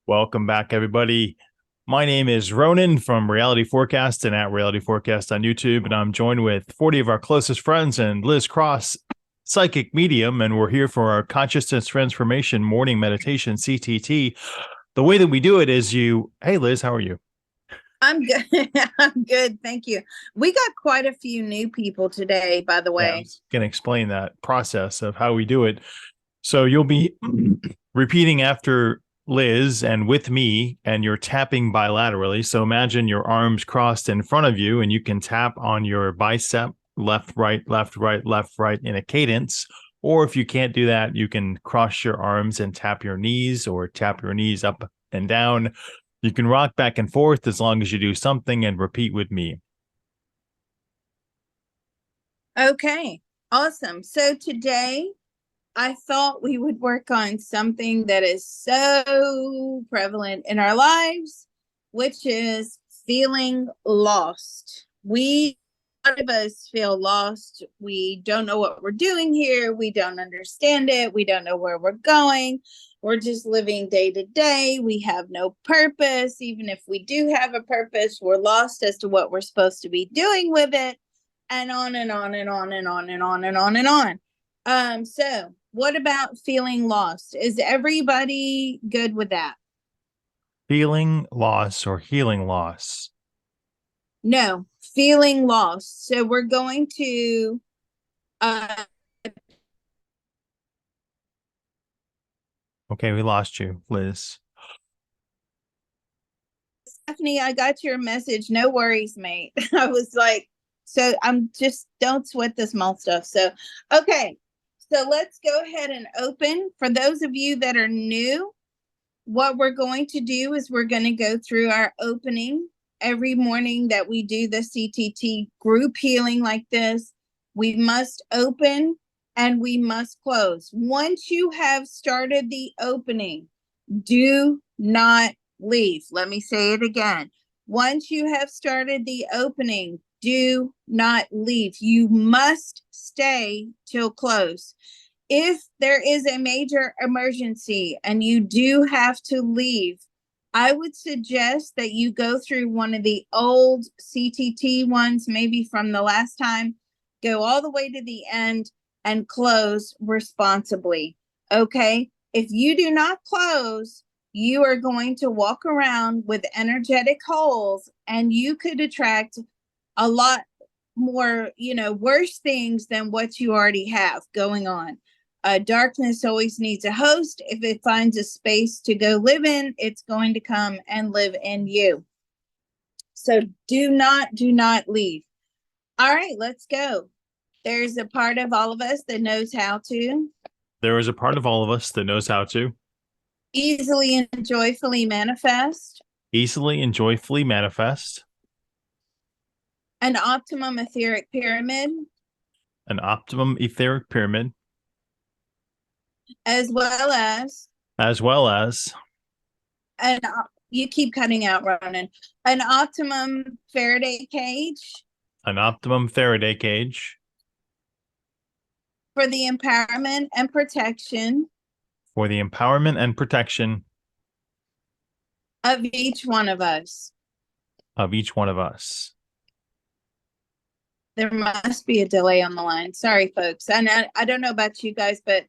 Welcome back, everybody. My name is Ronan from Reality Forecast and at Reality Forecast on YouTube, and I'm joined with 40 of our closest friends and Liz Cross, psychic medium, and we're here for our consciousness transformation morning meditation, CTT. The way that we do it is hey Liz, how are you? I'm good. I'm good. Thank you. We got quite a few new people today, by the way. Yeah, I was going to explain that process of how we do it. So you'll be repeating after Liz and with me, and you're tapping bilaterally. So imagine your arms crossed in front of you, and you can tap on your bicep, left, right, left, right, left, right in a cadence. Or if you can't do that, you can cross your arms and tap your knees or tap your knees up and down. You can rock back and forth as long as you do something and repeat with me. Okay, awesome. So today I thought we would work on something that is so prevalent in our lives, which is feeling lost. A lot of us feel lost. We don't know what we're doing here. We don't understand it. We don't know where we're going. We're just living day to day. We have no purpose. Even if we do have a purpose, we're lost as to what we're supposed to be doing with it, and on and on and on and on and on and on and on. So what about feeling lost? Is everybody good with that? Feeling loss or healing loss? No, feeling lost. So we're going to Okay, we lost you, Liz. Stephanie, I got your message. No worries, mate. I was like, so I'm just, don't sweat the small stuff. So, okay. So let's go ahead and open. For those of you that are new, what we're going to do is we're going to go through our opening every morning that we do the CTT group healing like this. We must open and we must close. Once you have started the opening, do not leave. Let me say it again. Once you have started the opening, do not leave. You must stay till close. If there is a major emergency and you do have to leave, I would suggest that you go through one of the old CTT ones, maybe from the last time, go all the way to the end and close responsibly. Okay? If you do not close, you are going to walk around with energetic holes, and you could attract a lot more, worse things than what you already have going on. Darkness always needs a host. If it finds a space to go live in, it's going to come and live in you. So do not leave. All right, let's go. There's a part of all of us that knows how to. There is a part of all of us that knows how to Easily and joyfully manifest. Easily and joyfully manifest. An optimum etheric pyramid. An optimum etheric pyramid. As well as. And you keep cutting out, Ronan. An optimum Faraday cage. An optimum Faraday cage. For the empowerment and protection. For the empowerment and protection. Of each one of us. Of each one of us. There must be a delay on the line. Sorry, folks. And I don't know about you guys, but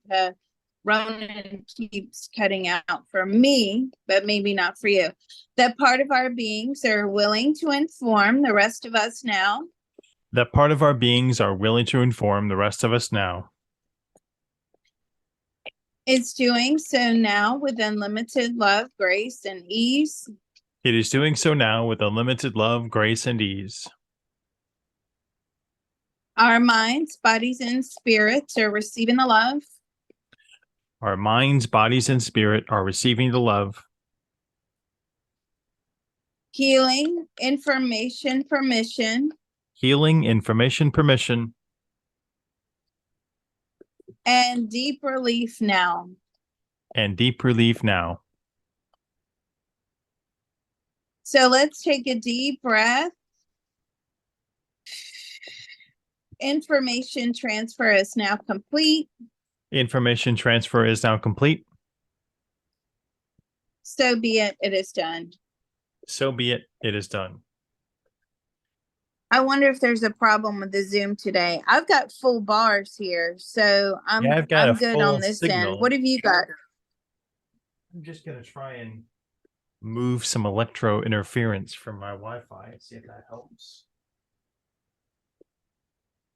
Ronan keeps cutting out for me, but maybe not for you. That part of our beings are willing to inform the rest of us now. That part of our beings are willing to inform the rest of us now. It's doing so now with unlimited love, grace, and ease. It is doing so now with unlimited love, grace, and ease. Our minds, bodies, and spirits are receiving the love. Our minds, bodies, and spirit are receiving the love. Healing, information, permission. Healing, information, permission. and deep relief now. and deep relief now. So let's take a deep breath. Information transfer is now complete. Information transfer is now complete. So be it, it is done. So be it, it is done. I wonder if there's a problem with the Zoom today. I've got full bars here, so I'm I've got a good full on this signal. end. What have you got? I'm just going to try and move some electro interference from my Wi-Fi and see if that helps.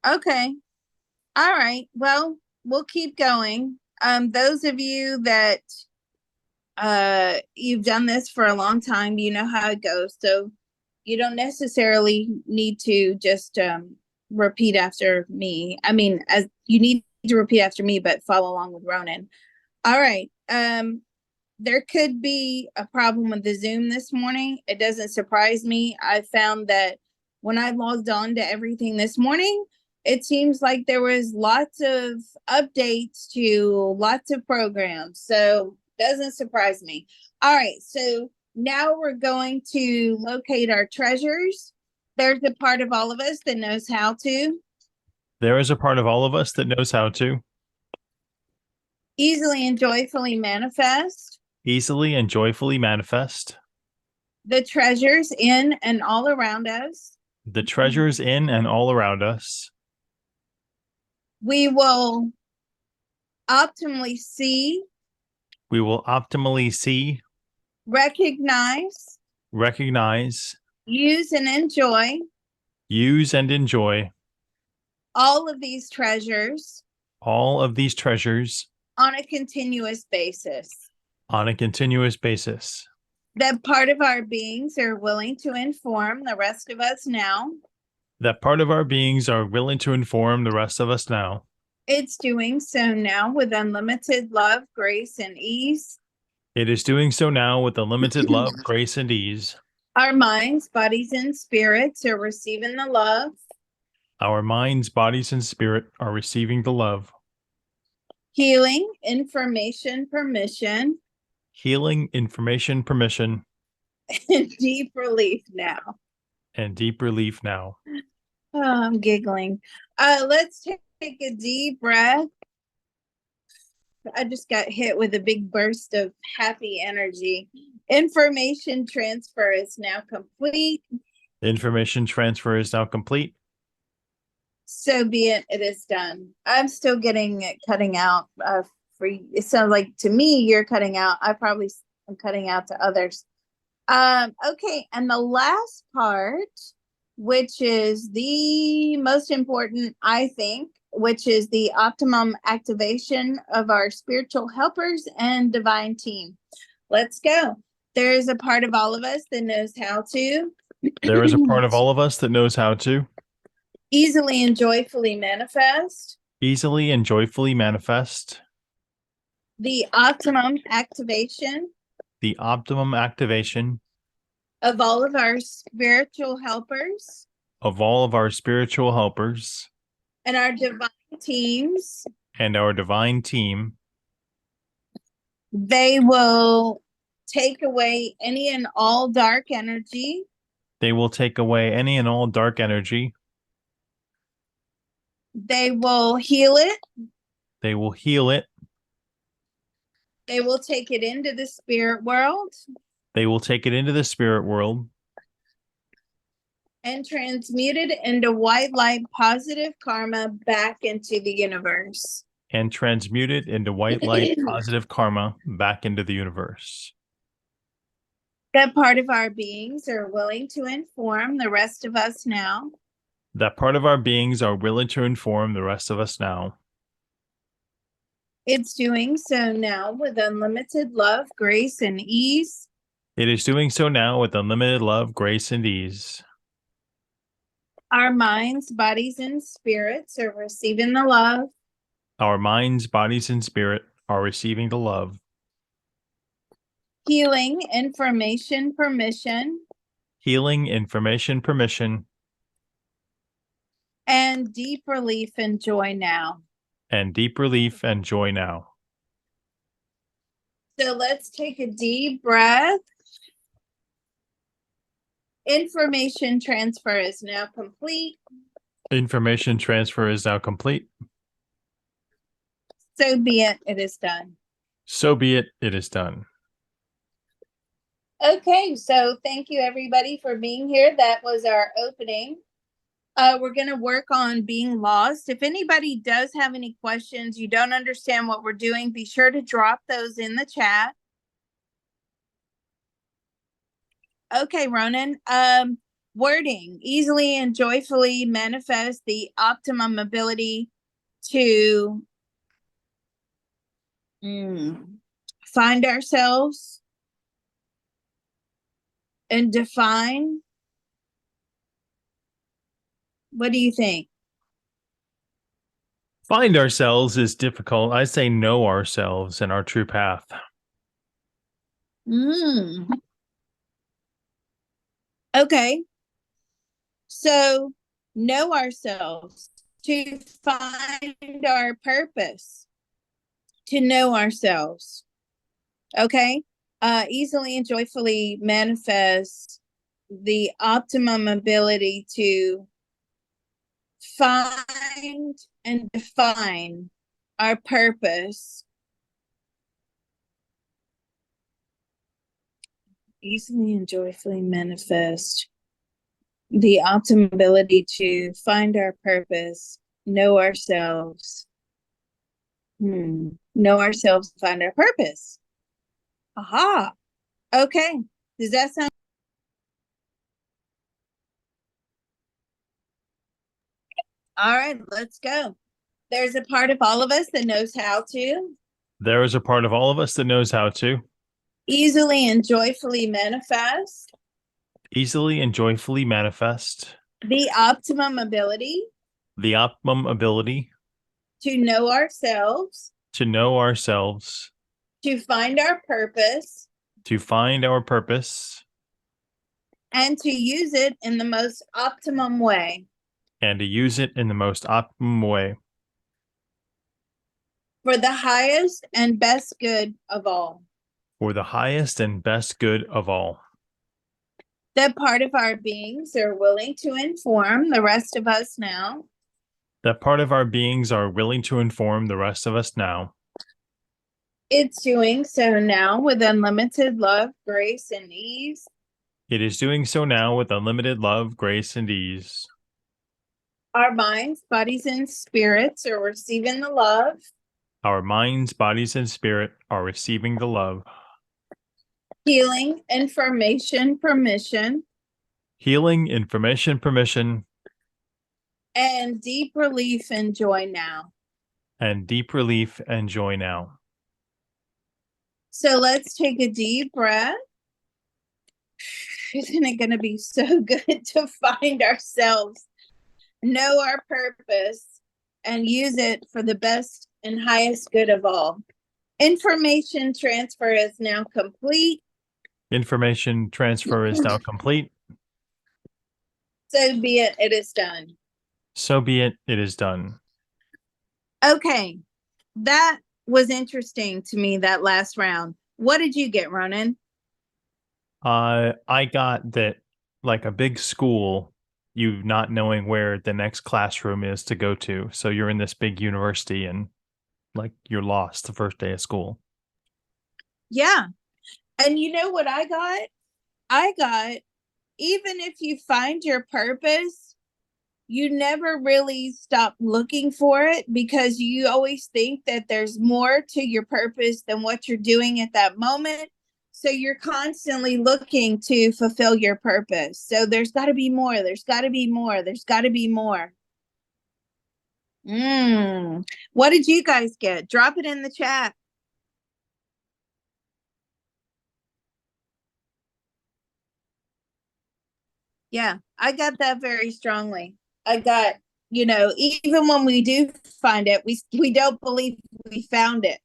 Okay. All right. Well, we'll keep going. Those of you that you've done this for a long time, you know how it goes. So you don't necessarily need to just repeat after me. I mean, as you need to repeat after me, but follow along with Ronan. All right. There could be a problem with the Zoom this morning. It doesn't surprise me. I found that when I logged on to everything this morning, it seems like there was lots of updates to lots of programs. So doesn't surprise me. All right. So now we're going to locate our treasures. There's a part of all of us that knows how to. There is a part of all of us that knows how to Easily and joyfully manifest. Easily and joyfully manifest. The treasures in and all around us. The treasures in and all around us. We will optimally see. We will optimally see. Recognize. Recognize. Use and enjoy. Use and enjoy. All of these treasures. All of these treasures. On a continuous basis. On a continuous basis. That part of our beings are willing to inform the rest of us now. That part of our beings are willing to inform the rest of us now. It's doing so now with unlimited love, grace, and ease. It is doing so now with unlimited love, grace, and ease. Our minds, bodies, and spirits are receiving the love. Our minds, bodies, and spirit are receiving the love. Healing, information, permission. Healing, information, permission. And deep relief now. And deep relief now. Oh, I'm giggling. Let's take a deep breath. I just got hit with a big burst of happy energy. Information transfer is now complete. Information transfer is now complete. So be it, it is done. I'm still getting it cutting out for you. It sounds like to me you're cutting out. I probably am cutting out to others. Okay, and the last part, which is the most important, I think, which is the optimum activation of our spiritual helpers and divine team. Let's go. There is a part of all of us that knows how to. There is a part of all of us that knows how to. Easily and joyfully manifest. Easily and joyfully manifest. The optimum activation. The optimum activation. Of all of our spiritual helpers. Of all of our spiritual helpers. And our divine teams. And our divine team. They will take away any and all dark energy. They will take away any and all dark energy. They will heal it. They will heal it. They will take it into the spirit world. They will take it into the spirit world. And transmute it into white light positive karma back into the universe. And transmute it into white light positive karma back into the universe. That part of our beings are willing to inform the rest of us now. That part of our beings are willing to inform the rest of us now. It's doing so now with unlimited love, grace, and ease. It is doing so now with unlimited love, grace, and ease. Our minds, bodies, and spirits are receiving the love. Our minds, bodies, and spirit are receiving the love. Healing, information, permission. Healing, information, permission. And deep relief and joy now. and deep relief and joy now. So let's take a deep breath. Information transfer is now complete. Information transfer is now complete. So be it. It is done. So be it. It is done. Okay, so thank you everybody for being here. That was our opening. We're going to work on being lost. If anybody does have any questions, you don't understand what we're doing, be sure to drop those in the chat. Okay, Ronan. Wording, easily and joyfully manifest the optimum ability to find ourselves and define. What do you think? Find ourselves is difficult. I say know ourselves and our true path. Okay. So know ourselves, to find our purpose, to know ourselves. Okay. Easily and joyfully manifest the optimum ability to find and define our purpose. Easily and joyfully manifest the optimum ability to find our purpose, know ourselves. Know ourselves, find our purpose. Aha. Okay. Does that sound? All right, let's go. There's a part of all of us that knows how to There is a part of all of us that knows how to easily and joyfully manifest easily and joyfully manifest the optimum ability the optimum ability to know ourselves, to know ourselves, to find our purpose, to find our purpose, and to use it in the most optimum way and to use it in the most optimum way for the highest and best good of all. for the highest and best good of all. That part of our beings are willing to inform the rest of us now. That part of our beings are willing to inform the rest of us now. It's doing so now with unlimited love, grace, and ease. It is doing so now with unlimited love, grace, and ease. Our minds, bodies, and spirits are receiving the love. Our minds, bodies, and spirit are receiving the love. Healing, information, permission. Healing, information, permission. And deep relief and joy now. And deep relief and joy now. So let's take a deep breath. Isn't it going to be so good to find ourselves, know our purpose, and use it for the best and highest good of all? Information transfer is now complete. Information transfer is now complete. So be it. It is done. So be it. It is done. Okay. That was interesting to me, that last round. What did you get, Ronan? I got that, like a big school, you not knowing where the next classroom is to go to. So you're in this big university and like you're lost the first day of school. Yeah. And you know what I got? I got, even if you find your purpose, you never really stop looking for it, because you always think that there's more to your purpose than what you're doing at that moment. So you're constantly looking to fulfill your purpose. So there's got to be more. There's got to be more. There's got to be more. What did you guys get? Drop it in the chat. Yeah, I got that very strongly. I got, even when we do find it, we don't believe we found it.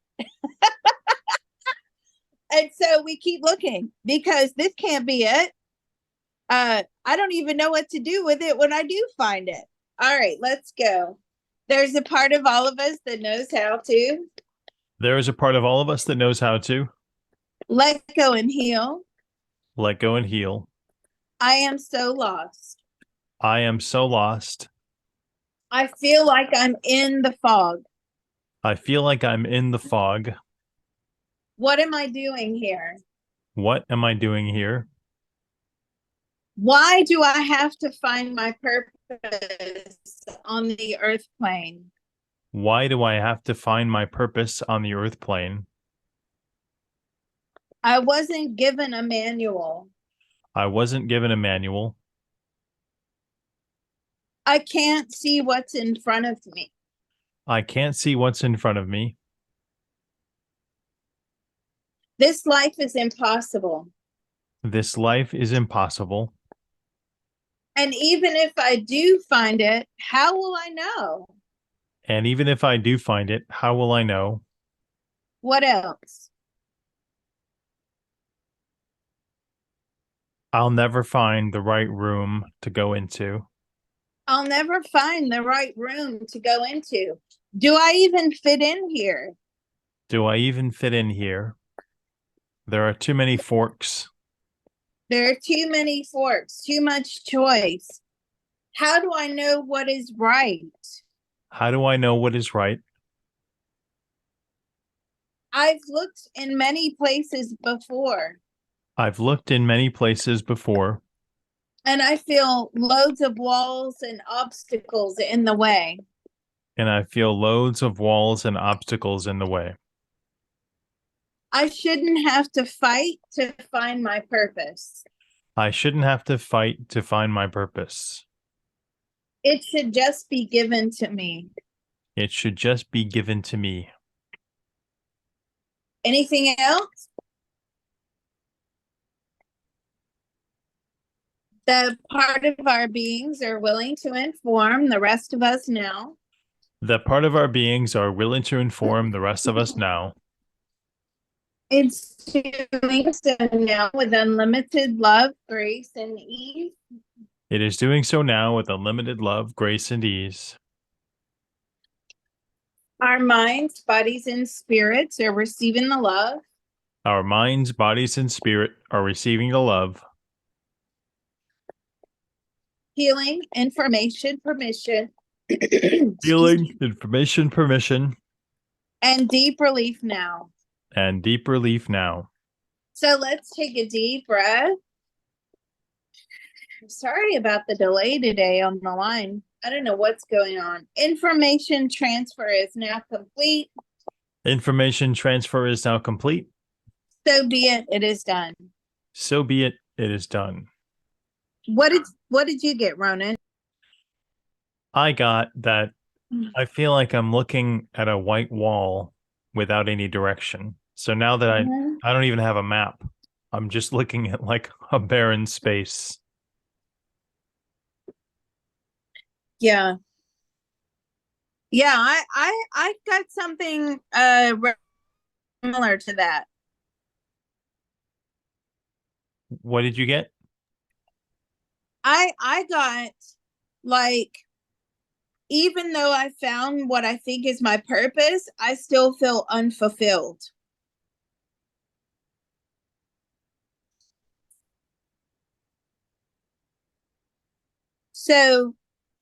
And so we keep looking, because this can't be it. I don't even know what to do with it when I do find it. All right, let's go. There's a part of all of us that knows how to There is a part of all of us that knows how to let go and heal. let go and heal. I am so lost. I am so lost. I feel like I'm in the fog. I feel like I'm in the fog. What am I doing here? What am I doing here? Why do I have to find my purpose on the earth plane? Why do I have to find my purpose on the earth plane? I wasn't given a manual. I wasn't given a manual. I can't see what's in front of me. I can't see what's in front of me. This life is impossible. This life is impossible. And even if I do find it, how will I know? And even if I do find it, how will I know? What else? I'll never find the right room to go into. I'll never find the right room to go into. Do I even fit in here? Do I even fit in here? There are too many forks. There are too many forks, too much choice. How do I know what is right? How do I know what is right? I've looked in many places before, I've looked in many places before, and I feel loads of walls and obstacles in the way. and I feel loads of walls and obstacles in the way. I shouldn't have to fight to find my purpose. I shouldn't have to fight to find my purpose. It should just be given to me. It should just be given to me. Anything else? The part of our beings are willing to inform the rest of us now. That part of our beings are willing to inform the rest of us now. It's doing so now with unlimited love, grace, and ease. It is doing so now with unlimited love, grace, and ease. Our minds, bodies, and spirits are receiving the love. Our minds, bodies, and spirit are receiving the love. Healing, information, permission. Healing, information, permission, And deep relief now. and deep relief now. So let's take a deep breath. Sorry about the delay today on the line. I don't know what's going on. Information transfer is now complete. Information transfer is now complete. So be it. It is done. So be it. It is done. What did you get, Ronan? I got that I feel like I'm looking at a white wall without any direction. So now that I don't even have a map, I'm just looking at like a barren space. Yeah. Yeah, I got something similar to that. What did you get? I got like, even though I found what I think is my purpose, I still feel unfulfilled. So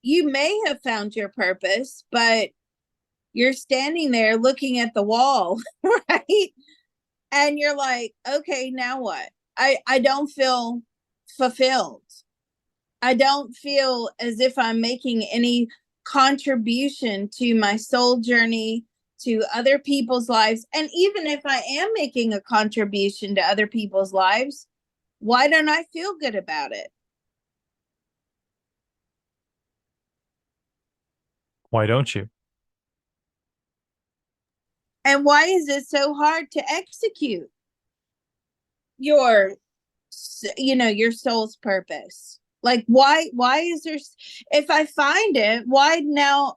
you may have found your purpose, but you're standing there looking at the wall, right? And you're like, okay, now what? I don't feel fulfilled. I don't feel as if I'm making any contribution to my soul journey, to other people's lives. And even if I am making a contribution to other people's lives, why don't I feel good about it? Why don't you? And why is it so hard to execute your, your soul's purpose? Like, why is there, if I find it, why now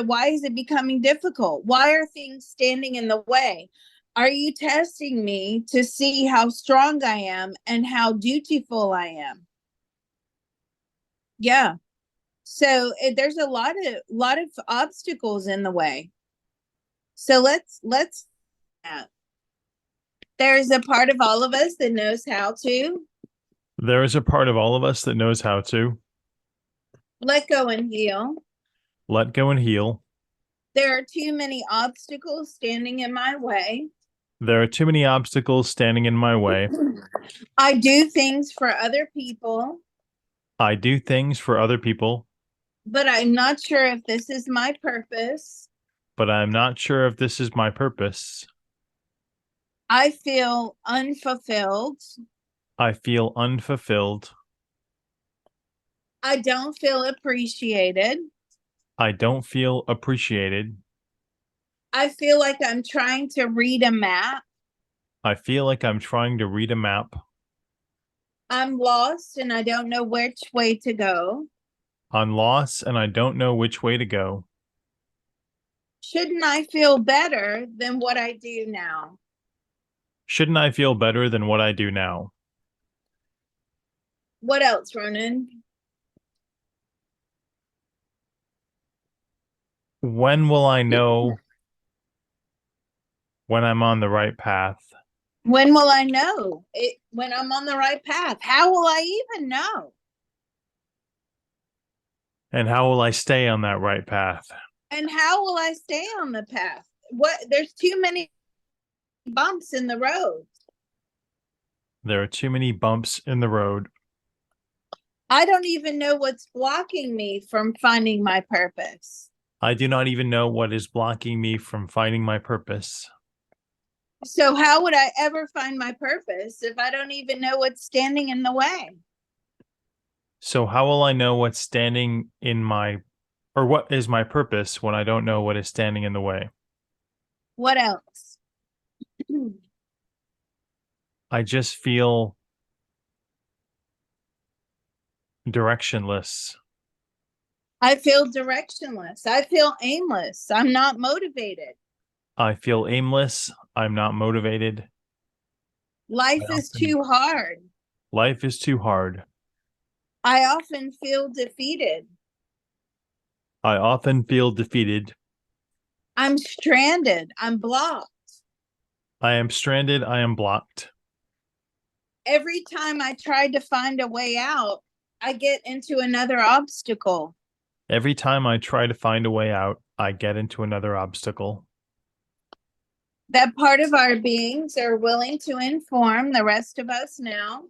why is it becoming difficult? Why are things standing in the way? Are you testing me to see how strong I am and how dutiful I am? Yeah. So there's a lot of obstacles in the way. So let's there's a part of all of us that knows how to There is a part of all of us that knows how to let go and heal. let go and heal. There are too many obstacles standing in my way. There are too many obstacles standing in my way. I do things for other people, I do things for other people, but I'm not sure if this is my purpose. but I'm not sure if this is my purpose. I feel unfulfilled. I feel unfulfilled. I don't feel appreciated. I don't feel appreciated. I feel like I'm trying to read a map. I feel like I'm trying to read a map. I'm lost and I don't know which way to go. I'm lost and I don't know which way to go. Shouldn't I feel better than what I do now? Shouldn't I feel better than what I do now? What else, Ronan? When will I know when I'm on the right path? When will I know it when I'm on the right path? How will I even know? And how will I stay on that right path? And how will I stay on the path? What there's too many bumps in the road. There are too many bumps in the road. I don't even know what's blocking me from finding my purpose. I do not even know what is blocking me from finding my purpose. So how would I ever find my purpose if I don't even know what's standing in the way? So how will I know what's standing in my, or what is my purpose when I don't know what is standing in the way? What else? I just feel directionless. I feel directionless. I feel aimless. I'm not motivated. I feel aimless. I'm not motivated. Life is too hard. Life is too hard. I often feel defeated. I often feel defeated. I'm stranded. I'm blocked. I am stranded. I am blocked. Every time I try to find a way out, I get into another obstacle. Every time I try to find a way out, I get into another obstacle. That part of our beings are willing to inform the rest of us now.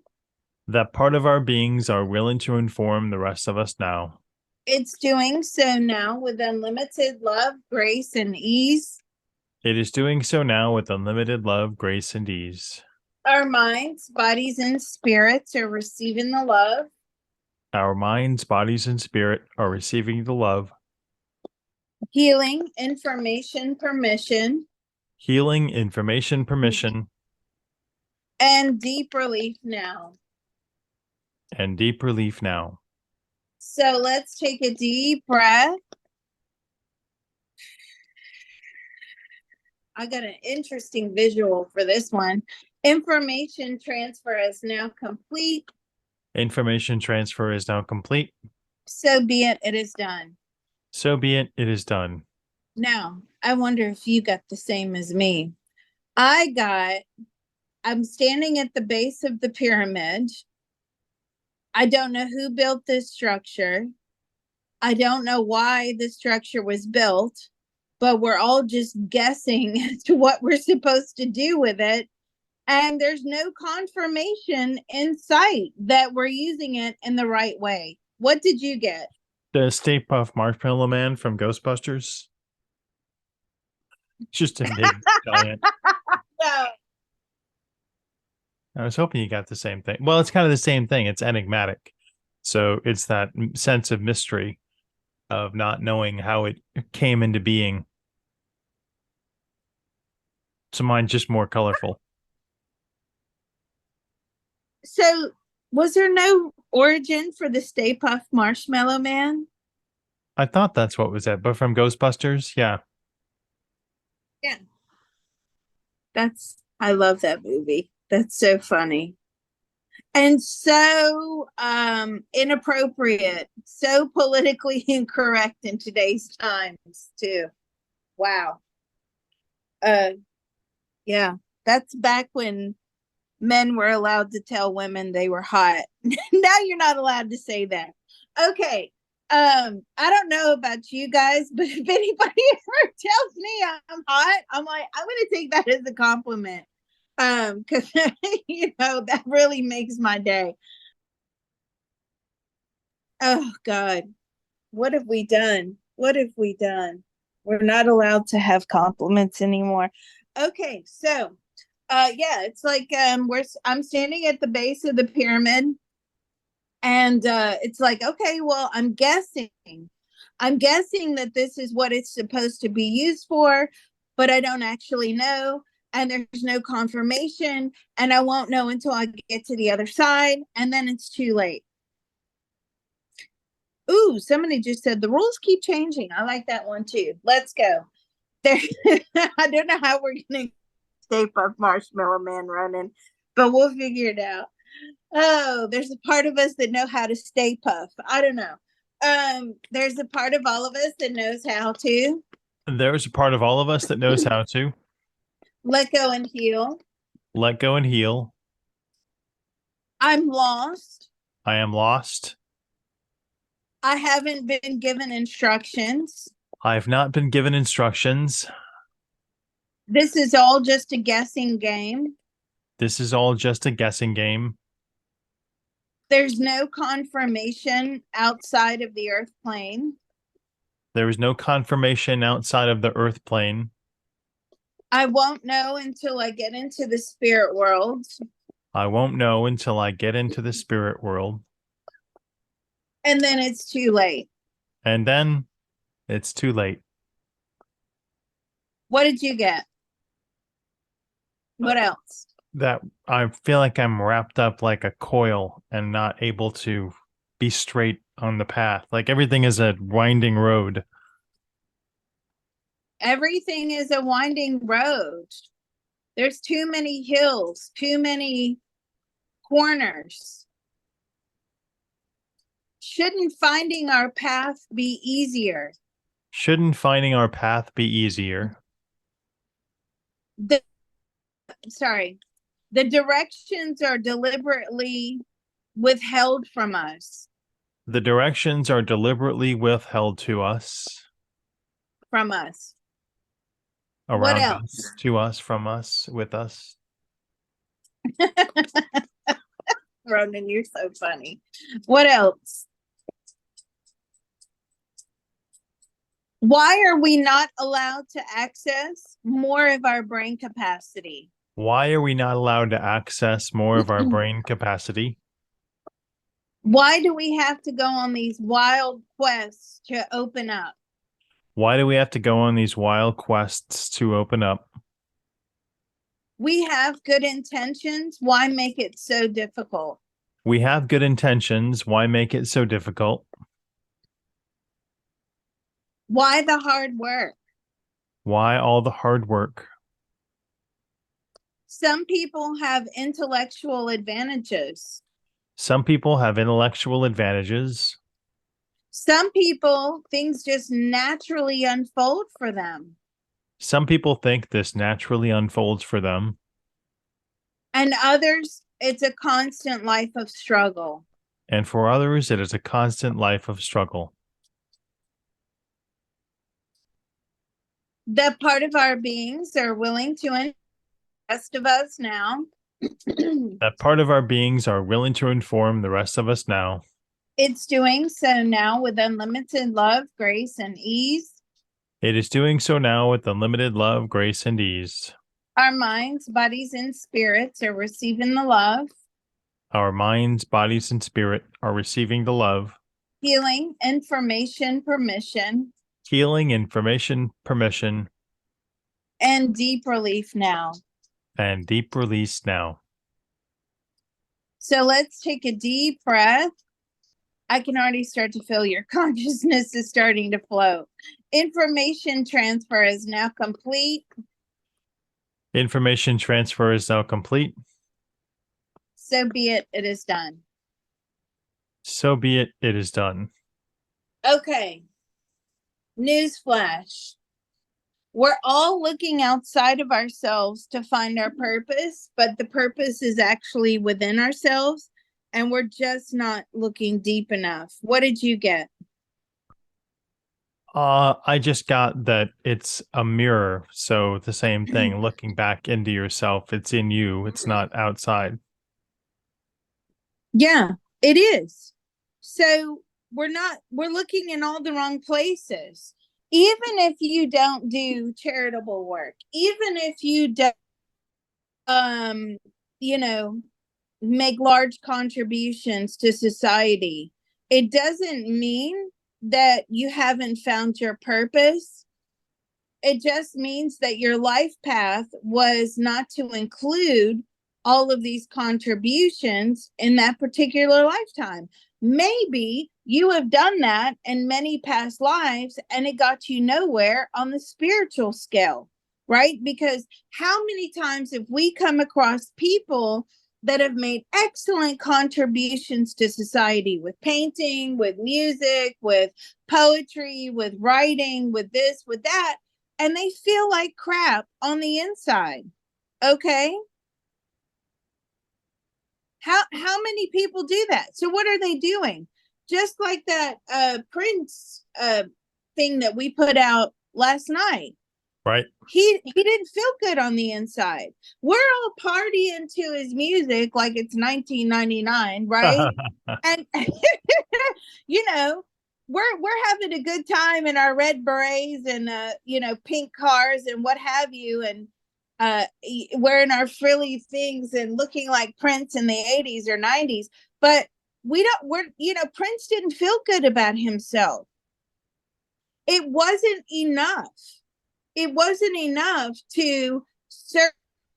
That part of our beings are willing to inform the rest of us now. It's doing so now with unlimited love, grace, and ease. It is doing so now with unlimited love, grace, and ease. Our minds, bodies, and spirits are receiving the love. Our minds, bodies, and spirit are receiving the love. Healing, information, permission. Healing, information, permission. And deep relief now. And deep relief now. So let's take a deep breath. I got an interesting visual for this one. Information transfer is now complete. Information transfer is now complete. So be it, it is done. So be it, it is done. Now, I wonder if you got the same as me. I'm standing at the base of the pyramid. I don't know who built this structure. I don't know why the structure was built, but we're all just guessing as to what we're supposed to do with it. And there's no confirmation in sight that we're using it in the right way. What did you get? The Stay Puft Marshmallow Man from Ghostbusters. Just a big giant. No. I was hoping you got the same thing. Well, it's kind of the same thing. It's enigmatic. So it's that sense of mystery of not knowing how it came into being. So mine's just more colorful. So was there no origin for the Stay Puft Marshmallow Man? I thought that's what was it, but from Ghostbusters, yeah. Yeah. I love that movie. That's so funny. and so inappropriate, so politically incorrect in today's times too. Wow. Uh yeah, that's back when men were allowed to tell women they were hot. Now you're not allowed to say that. Okay. I don't know about you guys, but if anybody ever tells me I'm hot, I'm like, I'm gonna take that as a compliment. Because that really makes my day. Oh God, what have we done? What have we done? We're not allowed to have compliments anymore. Okay, so yeah, it's like I'm standing at the base of the pyramid, and it's like, okay, well, I'm guessing that this is what it's supposed to be used for, but I don't actually know, and there's no confirmation, and I won't know until I get to the other side, and then it's too late. Ooh, somebody just said the rules keep changing. I like that one too. Let's go. There, I don't know how we're gonna Stay Puft Marshmallow Man running, but we'll figure it out. Oh, there's a part of us that know how to stay puff. I don't know. There's a part of all of us that knows how to There's a part of all of us that knows how to let go and heal. let go and heal. I'm lost. I am lost. I haven't been given instructions. I have not been given instructions. This is all just a guessing game. This is all just a guessing game. There's no confirmation outside of the earth plane. There is no confirmation outside of the earth plane. I won't know until I get into the spirit world. I won't know until I get into the spirit world. And then it's too late. And then it's too late. What did you get? What else? That I feel like I'm wrapped up like a coil and not able to be straight on the path. Like everything is a winding road. Everything is a winding road. There's too many hills, too many corners. Shouldn't finding our path be easier? Shouldn't finding our path be easier? The directions are deliberately withheld from us. The directions are deliberately withheld to us, From us. What around else? us, to us, from us, with us. Ronan, you're so funny. What else? Why are we not allowed to access more of our brain capacity? Why are we not allowed to access more of our brain capacity? Why do we have to go on these wild quests to open up? Why do we have to go on these wild quests to open up? We have good intentions. Why make it so difficult? We have good intentions. Why make it so difficult? Why the hard work? Why all the hard work? Some people have intellectual advantages. Some people have intellectual advantages. Some people, things just naturally unfold for them. Some people think this naturally unfolds for them. And others, it's a constant life of struggle. And for others, it is a constant life of struggle. That part of our beings are willing to the rest of us now. That part of our beings are willing to inform the rest of us now. It's doing so now with unlimited love, grace, and ease. It is doing so now with unlimited love, grace, and ease. Our minds, bodies, and spirits are receiving the love. Our minds, bodies, and spirit are receiving the love. Healing, information, permission. Healing, information, permission. And deep relief now. And deep release now. So let's take a deep breath. I can already start to feel your consciousness is starting to float. Information transfer is now complete. Information transfer is now complete. So be it. It is done. So be it. It is done. Okay. Newsflash. We're all looking outside of ourselves to find our purpose, but the purpose is actually within ourselves, and we're just not looking deep enough. What did you get? I just got that it's a mirror. So the same thing, looking back into yourself, it's in you, it's not outside. Yeah, it is. So we're looking in all the wrong places. Even if you don't do charitable work, even if you don't, um, you know, make large contributions to society, it doesn't mean that you haven't found your purpose. It just means that your life path was not to include all of these contributions in that particular lifetime. Maybe you have done that in many past lives and it got you nowhere on the spiritual scale, right? Because how many times have we come across people that have made excellent contributions to society with painting, with music, with poetry, with writing, with this, with that, and they feel like crap on the inside? Okay. How many people do that? So what are they doing? Just like that Prince thing that we put out last night. Right. He didn't feel good on the inside. We're all partying to his music like it's 1999, right? And you know, we're having a good time in our red berets and pink cars and what have you, and wearing our frilly things and looking like Prince in the 80s or 90s. But Prince didn't feel good about himself. It wasn't enough. It wasn't enough to serve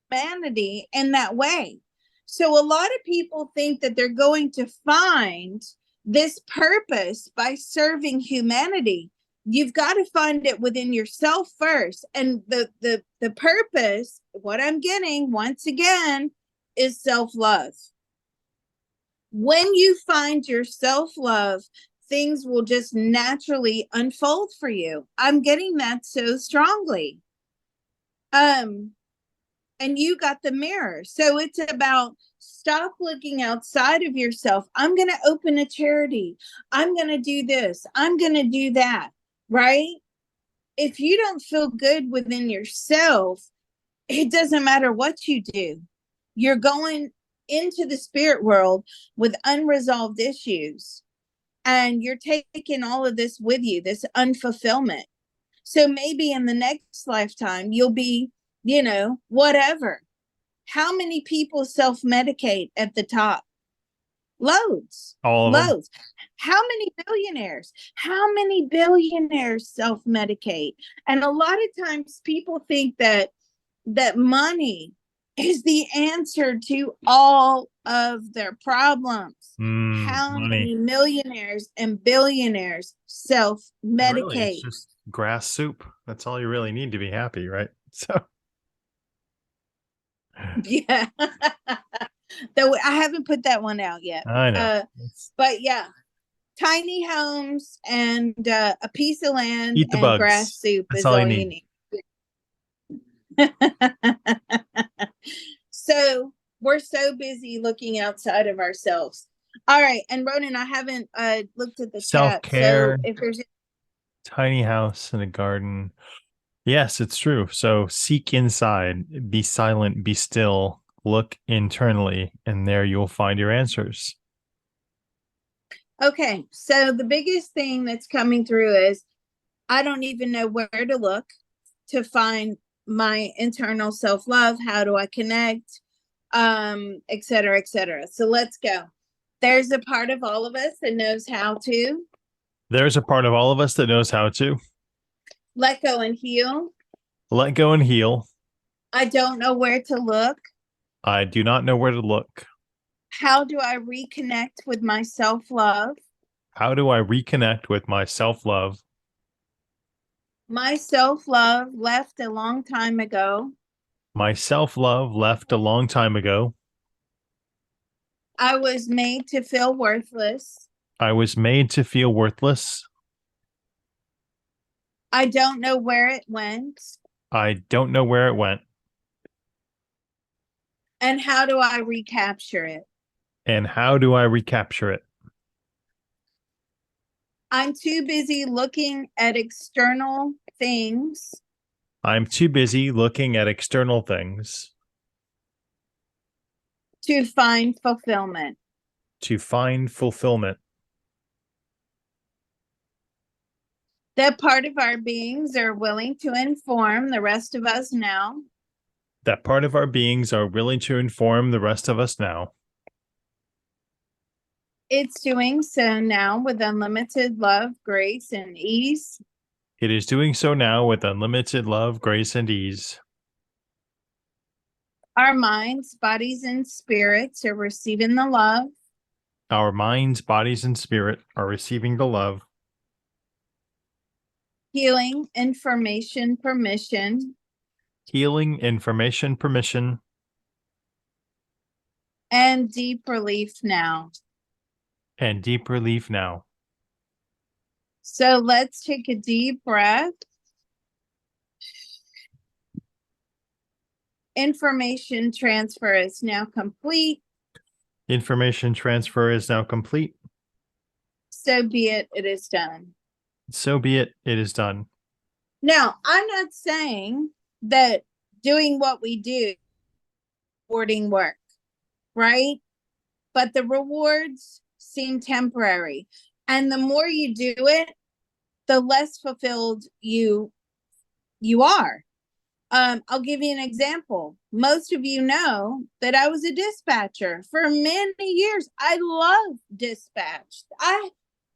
humanity in that way. So a lot of people think that they're going to find this purpose by serving humanity. You've got to find it within yourself first. And the purpose, what I'm getting once again, is self-love. When you find your self-love, things will just naturally unfold for you. I'm getting that so strongly. And you got the mirror. So it's about stop looking outside of yourself. I'm going to open a charity. I'm going to do this. I'm going to do that. Right? If you don't feel good within yourself, it doesn't matter what you do. You're going into the spirit world with unresolved issues, and you're taking all of this with you, this unfulfillment. So maybe in the next lifetime, you'll be, whatever. How many people self-medicate at the top? Loads. All of them. Loads. How many billionaires? How many billionaires self-medicate? And a lot of times people think that money is the answer to all of their problems. How Money. many millionaires and billionaires Really, it's self-medicate? just grass soup. That's all you really need to be happy, right? So Yeah. Though I haven't put that one out yet. I know. But yeah, tiny homes and a piece of land Eat the and grass bugs. soup That's is all you all you need. need. So we're so busy looking outside of ourselves. All right. And Ronan, I haven't looked at the chat. Self-care, So if there's tiny house and a garden. Yes, it's true. So seek inside, be silent, be still, look internally, and there you'll find your answers. okay, so the biggest thing that's coming through is I don't even know where to look to find my internal self-love. How do I connect? Et cetera, et cetera. So let's go. There's a part of all of us that knows how to There's a part of all of us that knows how to let go and heal. let go and heal. I don't know where to look. I do not know where to look. How do I reconnect with my self-love? How do I reconnect with my self-love? My self-love left a long time ago. My self-love left a long time ago. I was made to feel worthless. I was made to feel worthless. I don't know where it went. I don't know where it went. And how do I recapture it? And how do I recapture it? I'm too busy looking at external things I'm too busy looking at external things to find fulfillment. to find fulfillment. That part of our beings are willing to inform the rest of us now. That part of our beings are willing to inform the rest of us now. It's doing so now with unlimited love, grace, and ease. It is doing so now with unlimited love, grace, and ease. Our minds, bodies, and spirits are receiving the love. Our minds, bodies, and spirit are receiving the love. Healing, information, permission, Healing, information, permission, and deep relief now. and deep relief now. So let's take a deep breath. Information transfer is now complete. Information transfer is now complete. So be it, it is done. So be it, it is done. Now, I'm not saying that doing what we do, rewarding work, right? But the rewards seem temporary. And the more you do it, the less fulfilled you are. I'll give you an example. Most of you know that I was a dispatcher for many years. I love dispatch.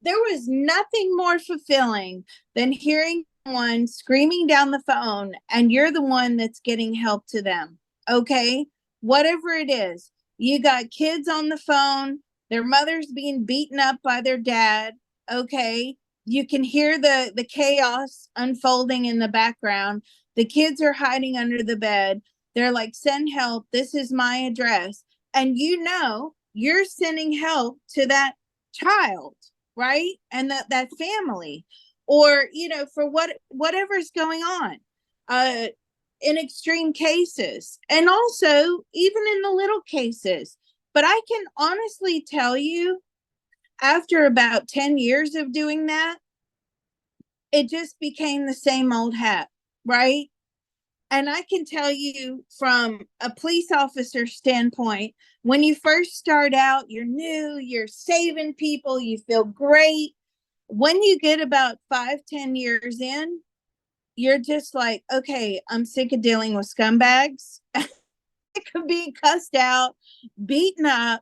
There was nothing more fulfilling than hearing someone screaming down the phone and you're the one that's getting help to them. Okay? Whatever it is. You got kids on the phone, their mother's being beaten up by their dad. Okay? You can hear the chaos unfolding in the background. The kids are hiding under the bed. They're like, send help. This is my address. And you know, you're sending help to that child, right? And that family, or, you know, for whatever's going on, in extreme cases, and also even in the little cases. But I can honestly tell you, after about 10 years of doing that, it just became the same old hat, right? And I can tell you from a police officer standpoint, when you first start out, you're new, you're saving people, you feel great. When you get about 5-10 years in, you're just like, okay, I'm sick of dealing with scumbags. It could be cussed out, beaten up.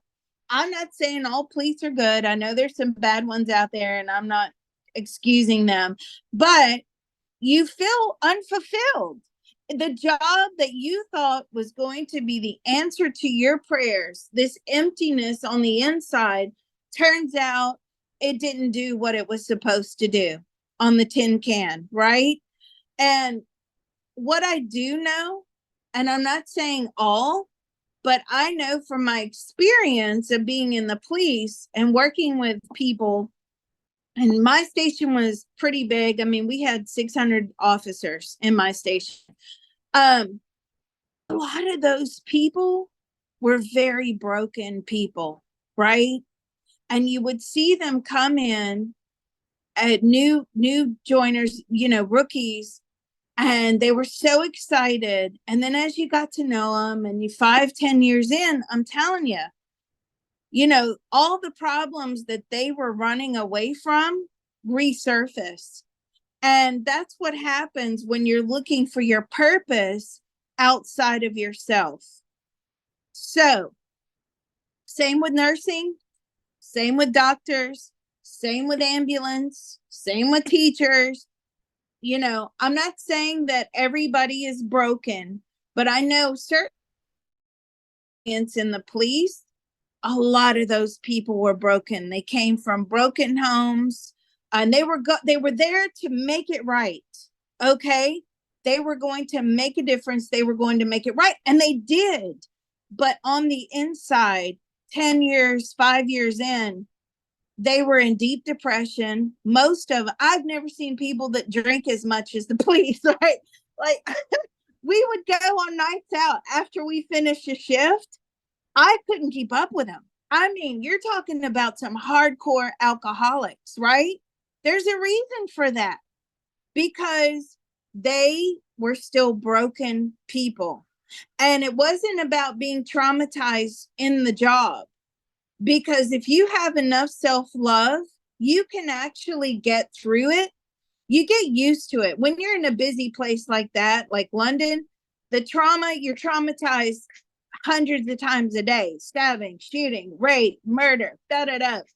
I'm not saying all police are good. I know there's some bad ones out there, and I'm not excusing them, but you feel unfulfilled. The job that you thought was going to be the answer to your prayers, this emptiness on the inside, turns out it didn't do what it was supposed to do on the tin can, right? And what I do know, and I'm not saying all, but I know from my experience of being in the police and working with people, and my station was pretty big. I mean, we had 600 officers in my station. A lot of those people were very broken people, right? And you would see them come in at new joiners, you know, rookies, and they were so excited. And then as you got to know them, and you 5-10 years in, I'm telling you, you know, all the problems that they were running away from resurface. And that's what happens when you're looking for your purpose outside of yourself. So, same with nursing, same with doctors, same with ambulance, same with teachers. You know, I'm not saying that everybody is broken, but I know certain in the police, a lot of those people were broken. They came from broken homes, and they were there to make it right. Okay? They were going to make a difference. They were going to make it right, and they did. But on the inside, 10 years, 5 years in, they were in deep depression. I've never seen people that drink as much as the police, right? Like we would go on nights out after we finished a shift. I couldn't keep up with them. I mean, you're talking about some hardcore alcoholics, right? There's a reason for that because they were still broken people. And it wasn't about being traumatized in the job, because if you have enough self love, you can actually get through it. You get used to it. When you're in a busy place like that, like London, the trauma, you're traumatized hundreds of times a day: stabbing, shooting, rape, murder,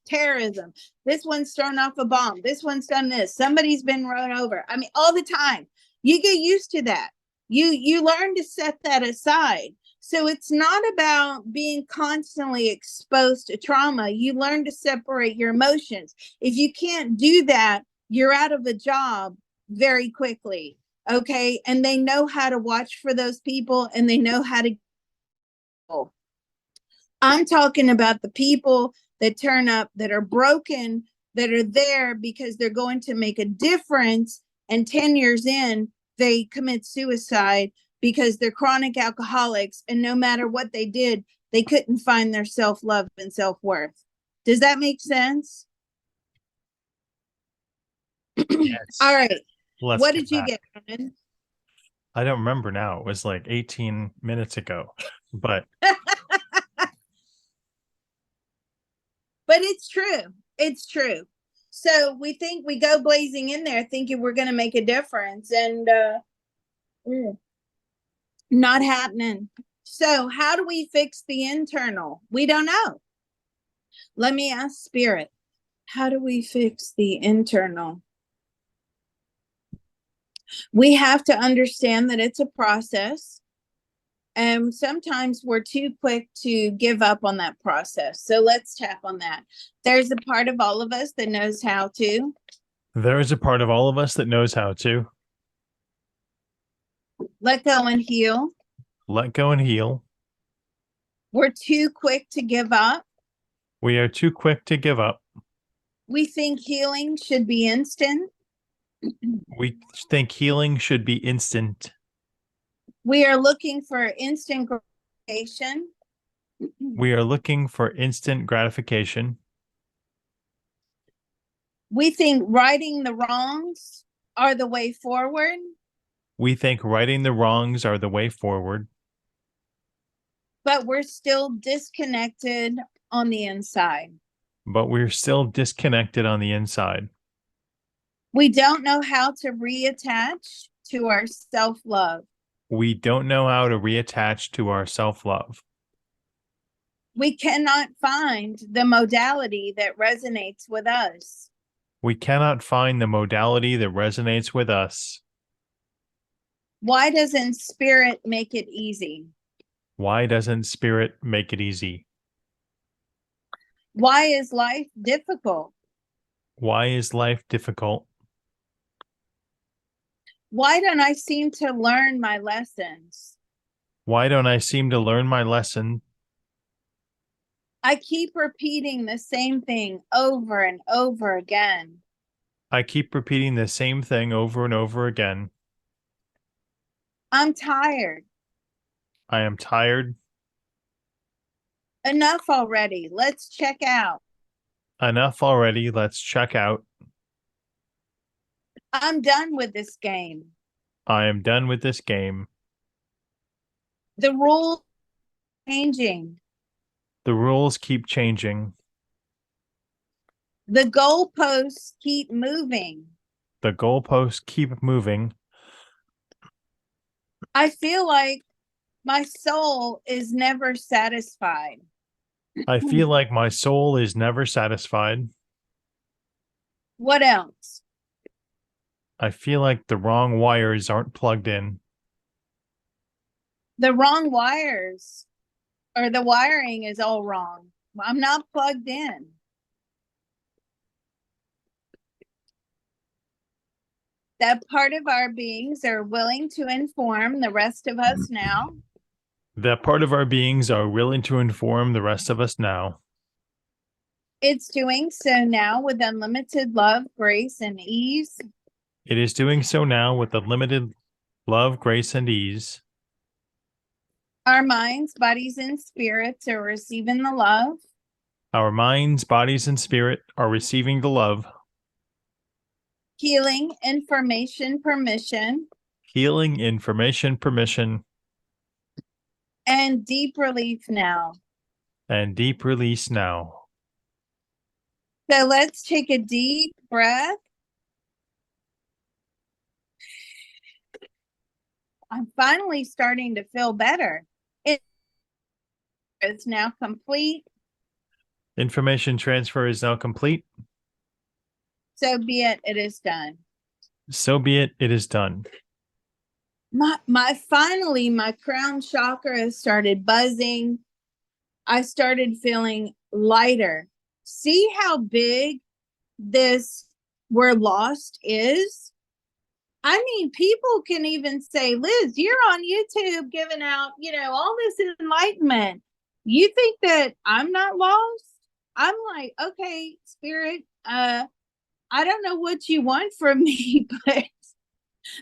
terrorism. This one's thrown off a bomb. This one's done this. Somebody's been run over. I mean, all the time. You get used to that. You learn to set that aside. So it's not about being constantly exposed to trauma. You learn to separate your emotions. If you can't do that, you're out of a job very quickly. Okay. And they know how to watch for those people, and they know how to. I'm talking about the people that turn up, that are broken, that are there because they're going to make a difference. And 10 years in, they commit suicide because they're chronic alcoholics. And no matter what they did, they couldn't find their self-love and self-worth. Does that make sense? Yes. All right. Let's What get did you back. get, Brandon? I don't remember now. It was like 18 minutes ago, but But it's true. It's true. So we think we go blazing in there thinking we're going to make a difference, and not happening. So how do we fix the internal? We don't know. Let me ask Spirit. How do we fix the internal? We have to understand that it's a process. And sometimes we're too quick to give up on that process. So let's tap on that. There's a part of all of us that knows how to there is a part of all of us that knows how to let go and heal. let go and heal. We're too quick to give up. We are too quick to give up. We think healing should be instant. We think healing should be instant. We are looking for instant gratification. We are looking for instant gratification. We think righting the wrongs are the way forward. We think righting the wrongs are the way forward. But we're still disconnected on the inside. But we're still disconnected on the inside. We don't know how to reattach to our self-love. We don't know how to reattach to our self-love. We cannot find the modality that resonates with us. We cannot find the modality that resonates with us. Why doesn't Spirit make it easy? Why doesn't Spirit make it easy? Why is life difficult? Why is life difficult? Why don't I seem to learn my lessons? Why don't I seem to learn my lesson? I keep repeating the same thing over and over again. I keep repeating the same thing over and over again. I'm tired. I am tired. Enough already. Let's check out. Enough already. Let's check out. I'm done with this game. I am done with this game. The rules are changing. The rules keep changing. The goalposts keep moving. The goalposts keep moving. I feel like my soul is never satisfied. I feel like my soul is never satisfied. What else? I feel like the wrong wires aren't plugged in. The wrong wires, or the wiring is all wrong. I'm not plugged in. That part of our beings are willing to inform the rest of us now. that part of our beings are willing to inform the rest of us now. It's doing so now with unlimited love, grace, and ease. It is doing so now with unlimited love, grace, and ease. Our minds, bodies, and spirits are receiving the love. Our minds, bodies, and spirit are receiving the love. Healing, information, permission. Healing, information, permission. And deep relief now. And deep release now. So let's take a deep breath. I'm finally starting to feel better. It's now complete. Information transfer is now complete. So be it, it is done. So be it, it is done. Finally, my crown chakra has started buzzing. I started feeling lighter. See how big this "we're lost" is? I mean, people can even say, Liz, you're on YouTube giving out, all this enlightenment. You think that I'm not lost? I'm like, okay, spirit, I don't know what you want from me, but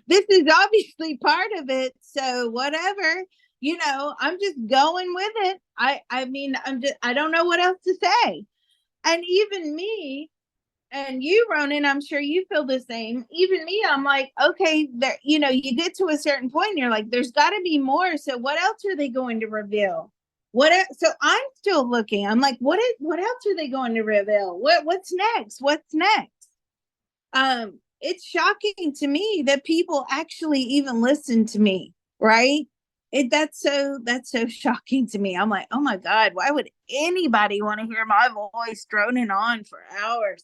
this is obviously part of it. So whatever, I'm just going with it. I mean, I don't know what else to say. And even me, and you, Ronan, I'm sure you feel the same. Even me, I'm like, okay, there, you get to a certain point and you're like, there's got to be more. So what else are they going to reveal? So I'm still looking. I'm like, what else are they going to reveal? What's next? What's next? It's shocking to me that people actually even listen to me, right? That's so shocking to me. I'm like, oh my God, why would anybody want to hear my voice droning on for hours?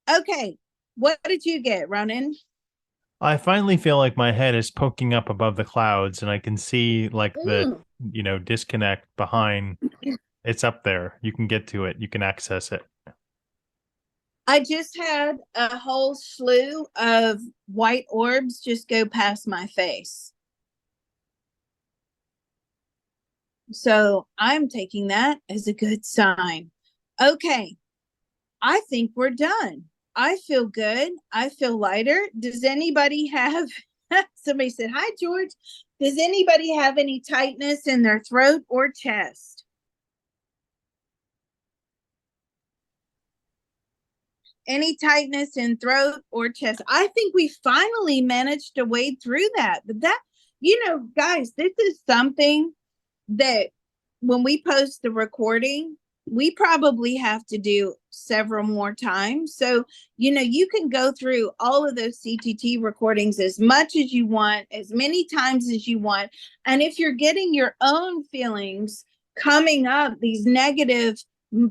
Okay. What did you get, Ronan? I finally feel like my head is poking up above the clouds and I can see like the, disconnect behind. It's up there. You can get to it. You can access it. I just had a whole slew of white orbs just go past my face. So I'm taking that as a good sign. Okay. I think we're done. I feel good. I feel lighter. Does anybody have, somebody said, hi, George. Does anybody have any tightness in their throat or chest? Any tightness in throat or chest? I think we finally managed to wade through that. But that, guys, this is something that when we post the recording, we probably have to do several more times. So, you can go through all of those CTT recordings as much as you want, as many times as you want. And if you're getting your own feelings coming up, these negative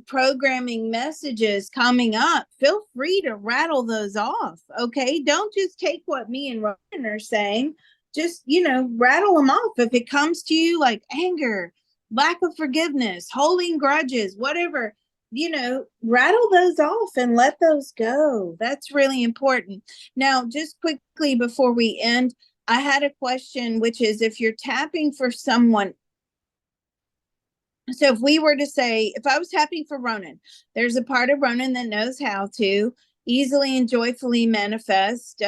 programming messages coming up, feel free to rattle those off. Okay. Don't just take what me and Ronan are saying. Just, rattle them off. If it comes to you like anger, lack of forgiveness, holding grudges, whatever, rattle those off and let those go. That's really important. Now, just quickly before we end, I had a question, which is if you're tapping for someone. So if we were to say, if I was tapping for Ronan, there's a part of Ronan that knows how to easily and joyfully manifest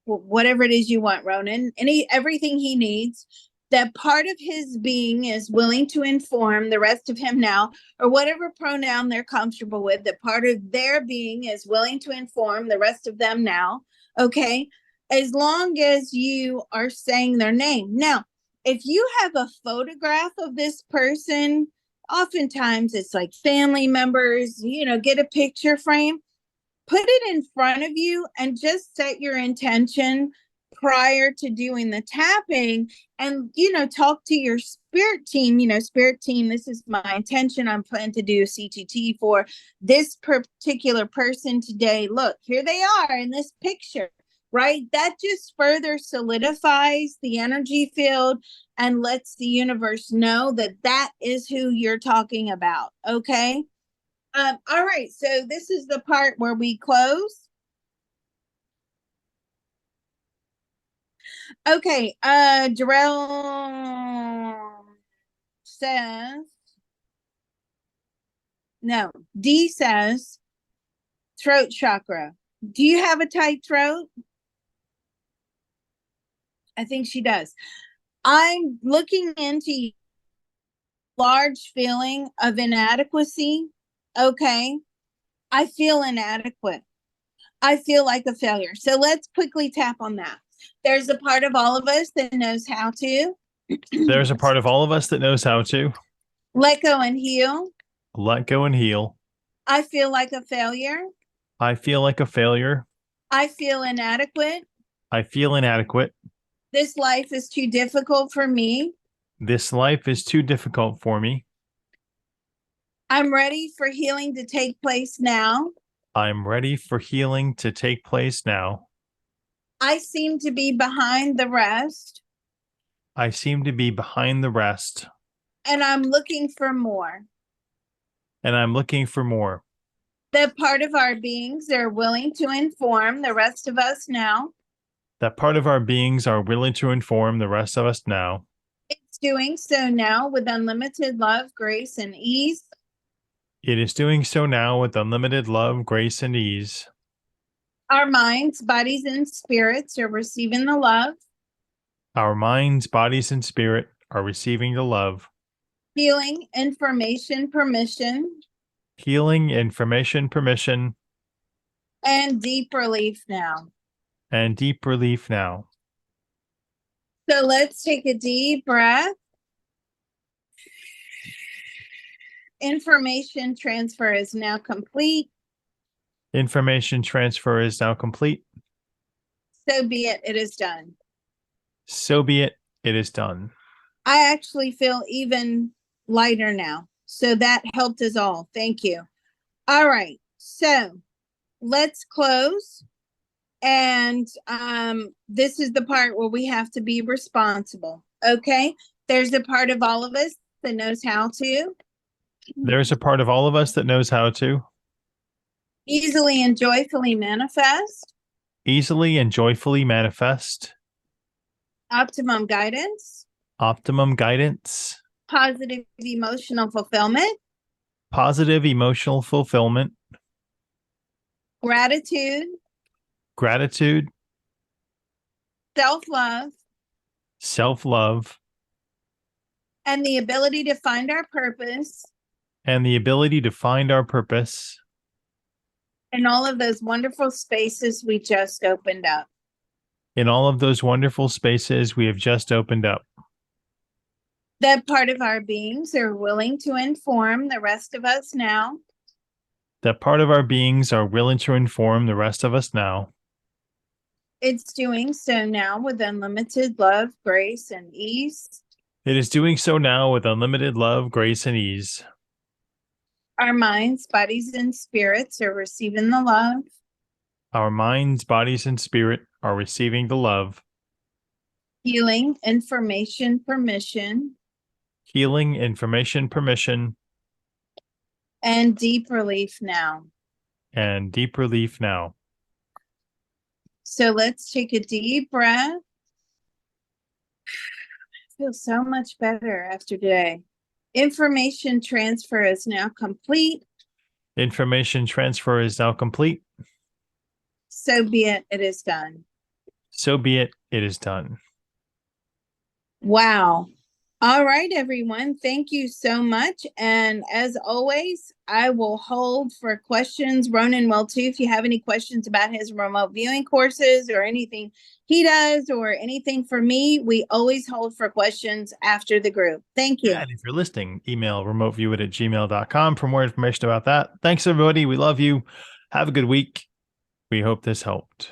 whatever it is you want, Ronan, everything he needs. That part of his being is willing to inform the rest of him now, or whatever pronoun they're comfortable with, that part of their being is willing to inform the rest of them now. Okay. As long as you are saying their name. Now, if you have a photograph of this person, oftentimes it's like family members, get a picture frame, put it in front of you and just set your intention prior to doing the tapping and, talk to your spirit team, spirit team, this is my intention. I'm planning to do a CTT for this particular person today. Look, here they are in this picture, right? That just further solidifies the energy field and lets the universe know that that is who you're talking about. Okay. All right. So this is the part where we close. Okay, Jarrell, says, no, D says throat chakra. Do you have a tight throat? I think she does. I'm looking into large feeling of inadequacy. Okay. I feel inadequate. I feel like a failure. So let's quickly tap on that. There's a part of all of us that knows how to There's a part of all of us that knows how to let go and heal. let go and heal. I feel like a failure. I feel like a failure. I feel inadequate. I feel inadequate. This life is too difficult for me. This life is too difficult for me. I'm ready for healing to take place now. I'm ready for healing to take place now. I seem to be behind the rest, I seem to be behind the rest, and I'm looking for more. and I'm looking for more. That part of our beings are willing to inform the rest of us now. That part of our beings are willing to inform the rest of us now. It's doing so now with unlimited love, grace, and ease. It is doing so now with unlimited love, grace, and ease. Our minds, bodies, and spirits are receiving the love. Our minds, bodies, and spirit are receiving the love. Healing, information, permission, Healing, information, permission, and deep relief now. and deep relief now. So let's take a deep breath. Information transfer is now complete. Information transfer is now complete. So be it, it is done. So be it. It is done. I actually feel even lighter now. So that helped us all. Thank you. All right. So let's close. And this is the part where we have to be responsible. Okay. There's a part of all of us that knows how to There's a part of all of us that knows how to easily and joyfully manifest easily and joyfully manifest optimum guidance, optimum guidance, positive emotional fulfillment, positive emotional fulfillment, gratitude, gratitude, self-love, self-love, and the ability to find our purpose and the ability to find our purpose in all of those wonderful spaces we just opened up. in all of those wonderful spaces we have just opened up. That part of our beings are willing to inform the rest of us now. That part of our beings are willing to inform the rest of us now. It's doing so now with unlimited love, grace, and ease. It is doing so now with unlimited love, grace, and ease. Our minds, bodies, and spirits are receiving the love. Our minds, bodies, and spirit are receiving the love. Healing, information, permission, Healing, information, permission, and deep relief now. and deep relief now. So let's take a deep breath. I feel so much better after today. Information transfer is now complete. Information transfer is now complete. So be it, it is done. So be it. It is done. Wow. All right, everyone. Thank you so much. And as always, I will hold for questions. Ronan will too. If you have any questions about his remote viewing courses or anything he does or anything for me, we always hold for questions after the group. Thank you. And if you're listening, email remoteviewit@gmail.com for more information about that. Thanks, everybody. We love you. Have a good week. We hope this helped.